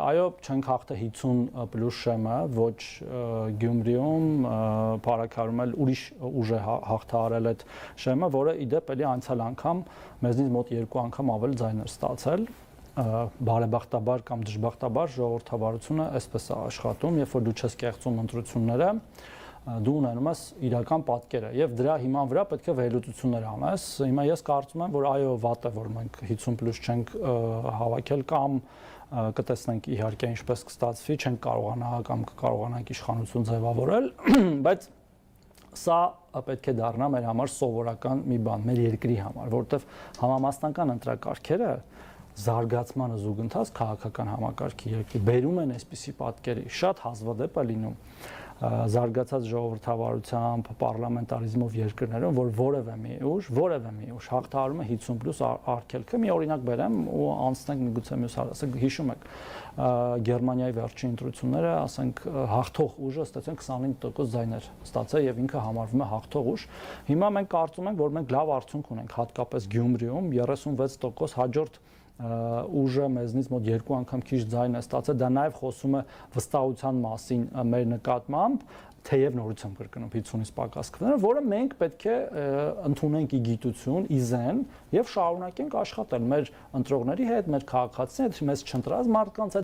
այո, չենք հաղթել 50+ շեմը, ոչ Գյումրիում, Փարաքարում էլ ուրիշ ուժ է հաղթահարել այդ շեմը, որը ի դեպ էլի անցյալ անգամ մեզնից մոտ 2 անգամ ավելի ձայն էր ստացել։ Բարեբախտաբար կամ դժբախտաբար ժողովրդավարությունը այսպես է աշխատում, երբ որ դու չես կեղծում ընտրությունները, դու ունենում ես իրական պատկերը եւ դրա հիման վրա պետք է վերլուծություններ անես։ Հիմա ես կարծում եմ, որ այո, վատ է, որ մենք 50+ չենք հավաքել կամ կտեսնենք իհարկե ինչպես կստացվի, չենք կարողանա կամ կկարողանանք իշխանություն ձևավորել, բայց սա պետք է դառնա մեր համար սովորական մի բան, մեր երկրի համար, որովհետեւ համամասնական ընտրակարգերը զարգացմանը զուգընթաց քաղաքական համակարգի երկրի բերում են այսպիսի պատկերի, շատ հազվադեպ է լինում զարգացած ժողովրդավարությամբ, պարլամենտարիզմով երկրներում, որ որևէ մի ուժ հաղթահարում է 50+ արգելքը։ Մի օրինակ բերեմ ու անցնենք միգուցե մյուս հարցը, հիշում եք Գերմանիայի վերջին ընտրությունները, ասենք հաղթող ուժը ստացել 25% ձայներ ստացել եւ ինքը համարվում է հաղթող ուժ։ Հիմա մենք կարծում ենք, որ մենք լավ արդյունք ունենք, հատկապես Գյումրիում 36%, հաջորդ ուժը մեզնից մոտ 2 անգամ քիչ ձայն է ստացել, դա նաև խոսում է վստահության մասին մեր նկատմամբ, թեև նորից եմ կրկնում 50-ից պակաս քվեները, որը մենք պետք է ընդունենք ի գիտություն, ի զեն եւ շարունակենք աշխատել մեր ընտրողների հետ, մեր քաղաքացիների հետ, մեզ չընտրած մարդկանց հետ